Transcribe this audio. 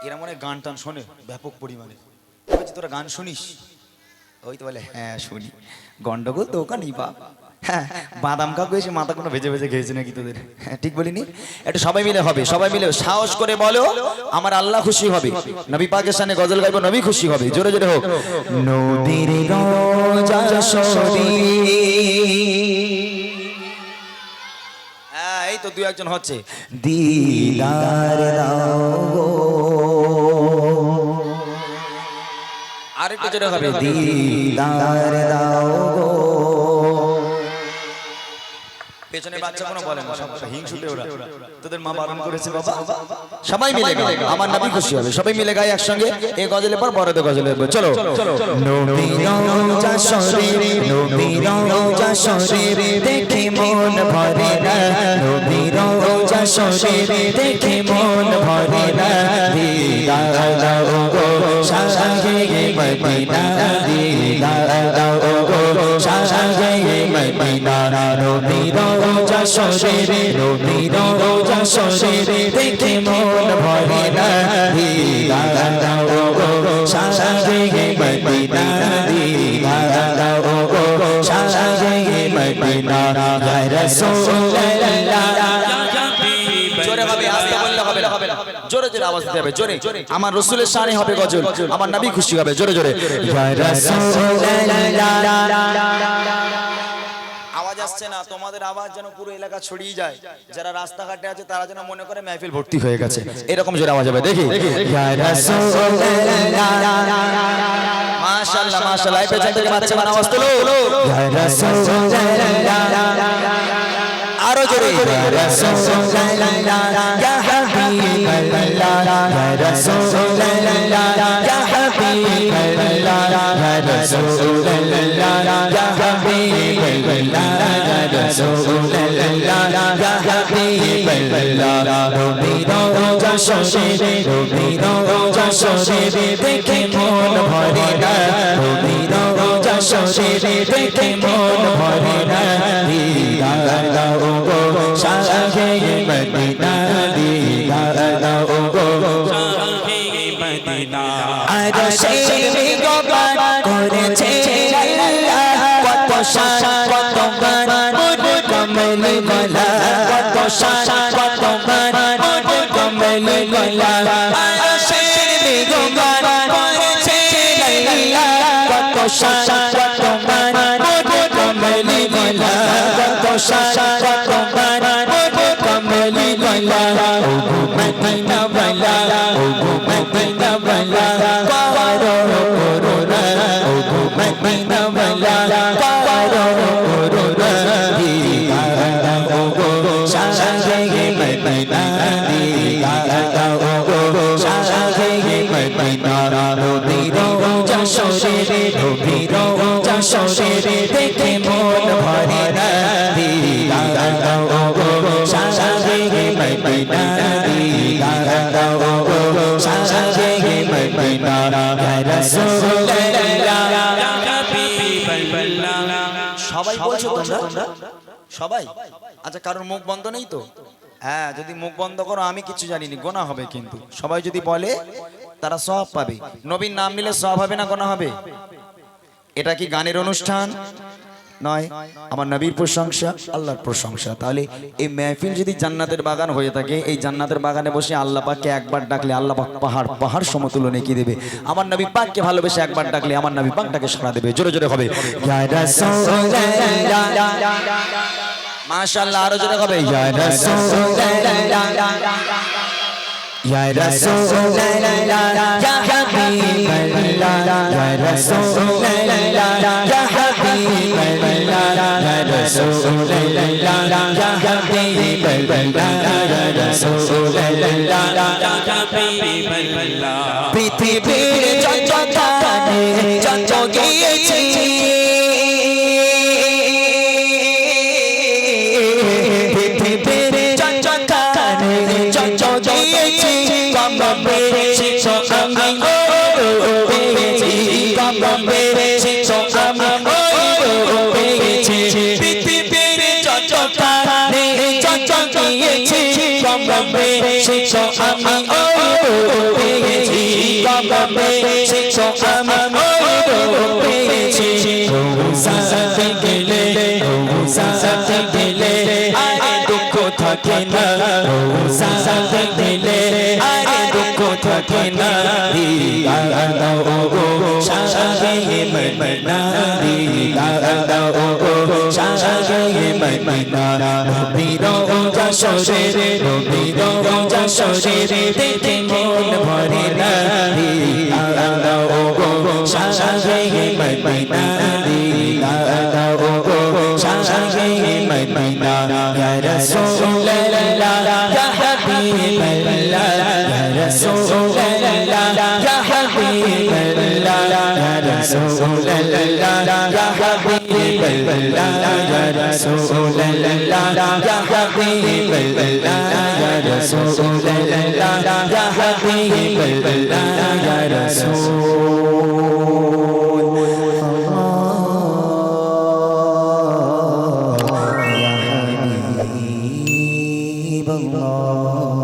এরা মনে গান টান শোনে ব্যাপক পরিমাণে। তোরা গান শুনিস? ওই তো বলে হ্যাঁ শুনি। গন্ডগোল তো ওখানেই বাপ। হ্যাঁ, বাদাম কাকু এসে মাথা কোনো ভেজে ভেজে খেয়েছে নাকি তোদের? হ্যাঁ ঠিক বলিনি? একটু সবাই মিলে হবে, সবাই মিলে সাহস করে বলো আমার আল্লাহ খুশি হবে। নবী পাকের সামনে গজল গাইবো, নবী খুশি হবে। জোরে জোরে হোক। নদীর রোজা শরীফ। হ্যাঁ এই তো দুই একজন হচ্ছে। দিদার দাও গো, আরেকটু জোরে হবে। দিদার দাও গো। পেছনে বাচ্চা কোনো বলে না, সব হিংসুটে ওরা। তোদের মা বারণ করেছে বাবা। সবাই মিলে গাই, আমার নবী খুশি হবে। সবাই মিলে গাই একসঙ্গে এই গজলের পর বড় গজলের। চলো নবী রওজা শরীফ, নবী রওজা শরীফ দেখে মন ভরে না। নবী রওজা শরীফ দেখে মন ভরে না। দিদার দাও গো শাহে মদিনা, দিদার দাও গো শাহে মদিনা। নবী রওজা শরীফ, নবী রওজা শরীফ দেখে মন ভরে না। দিদার দাও গো শাহে মদিনা, দিদার দাও গো শাহে মদিনা। ইয়া রাসূলুল্লাহ। জোরে হবে, আস্তে বললে হবে না, জোরে জোরে আওয়াজ দিতে হবে। জোরে আমার রাসূলের শানে হবে গজল, আমার নবী খুশি হবে। জোরে জোরে ইয়া রাসূলুল্লাহ। আওয়াজ আসছে না? তোমাদের আওয়াজ যেন পুরো এলাকা ছড়িয়ে যায়। যারা রাস্তাঘাটে আছে তারা যেন মনে করে মেহফিল ভর্তি হয়ে গেছে। এরকম জোরে আওয়াজ হবে। দেখি ইয়া রাসূলুল্লাহ। মাশাআল্লাহ মাশাআল্লাহ। এই পেছন থেকে বাচ্চারা আওয়াজ তোলো। ইয়া রাসূলুল্লাহ। আরো জোরে ইয়া রাসূলুল্লাহ ইয়া হাবিবাল্লাহ, ইয়া রাসূলুল্লাহ ইয়া হাবিবাল্লাহ, ইয়া রাসূলুল্লাহ ইয়া হাবিবাল্লাহ, ইয়া রাসূলুল্লাহ ইয়া হাবিবাল্লাহ। নবী রওজা শরীফ, নবী রওজা শরীফ দেখে মন ভরে না। নবী রওজা শরীফ দেখে মন ভরে না। দিদার দাও গো শাহে মদিনা, দিদার দাও গো শাহে মদিনা। আরশের মেঘবান করেছে আল্লাহ, কত শান কত মান মোর কমল গলা, কত শান কত মান মোর কমল গলা। আরশের মেঘবান করেছে আল্লাহ, কত শান কত মান মোর কমল গলা, কত শান কত মান মোর কমল গলা। ও গো মদিনা ওয়ালা, ও গো মদিনা ওয়ালা করো করোনা, ও গো মদিনা ওয়ালা করো করোনা। দিদার দাও গো শাহে মদিনা, দিদার দাও গো শাহে মদিনা। নবী রওজা শরীফ, নবী রওজা শরীফ দেখে মন ভরে না। দিদার দাও গো শাহে মদিনা, দিদার দাও গো শাহে মদিনা। ইয়া রাসূলুল্লাহ ইয়া হাবিবাল্লাহ। সবাই বলছো তোমরা? সবাই? আচ্ছা কারোর মুখ বন্ধ নেই তো? হ্যাঁ যদি মুখ বন্ধ করো আমি কিছু জানিনি, গোনা হবে কিন্তু। সবাই যদি বলে তারা সওয়াব পাবে। নবীর নাম নিলে সওয়াব হবে না গোনা হবে? এটা কি গানের অনুষ্ঠান নয়, আমার নবীর প্রশংসা, আল্লাহর প্রশংসা। তাহলে এই মেহফিল যদি জান্নাতের বাগান হয়ে থাকে, এই জান্নাতের বাগানে বসে আল্লাহ পাককে একবার ডাকলে আল্লাহ পাক পাহাড় পাহাড় সমতুল্য নেকি দেবে। আমার নবী পাককে ভালোবেসে একবার ডাকলে আমার নবী পাকটাকে সাড়া দেবে। জোরে জোরে হবে ইয়া রাসূলুল্লাহ। মাশাআল্লাহ আরো জোরে হবে ইয়া রাসূলুল্লাহ, ইয়া রাসূলুল্লাহ ইয়া হাবিবাল্লাহ, ইয়া রাসূলুল্লাহ ইয়া হাবিবাল্লাহ, ইয়া রাসূলুল্লাহ ইয়া হাবিবাল্লাহ, ইয়া রাসূলুল্লাহ ইয়া হাবিবাল্লাহ। পৃথিবীর যত কানে যত গিয়েছি, পৃথিবীর যত কানে যত গিয়েছি, কম বেশি তো আমি পেয়েছি, কম বেশি তো আমি পেয়েছি। পৃথিবীর যত কানে যত কবে শিখো আমি ওই রূপ পেয়েছি কবে শিখো আমি ওই রূপ পেয়েছি সাথে গেলে সাথে গেলে আরে দুঃখ থাকে না সাথে গেলে আরে দুঃখ থাকে না দিদার দাও গো শাহে মদিনা দিদার দাও গো শাহে মদিনা নবীর যশোরে নবীর যশোরে দেখে মন ভরে না দিদার দাও গো শাহে মদিনা দিদার দাও গো শাহে মদিনা ইয়া রাসূলুল্লাহ ইয়া হাবিবাল্লাহ ইয়া রাসূলুল্লাহ ইয়া হাবিবাল্লাহ ইয়া রাসূলুল্লাহ ইয়া হাবিবাল্লাহ ইয়া রাসূলুল্লাহ ইয়া হাবিবাল্লাহ ইয়া রাসূলুল্লাহ ইয়া হাবিবাল্লাহ ইয়া রাসূল Allah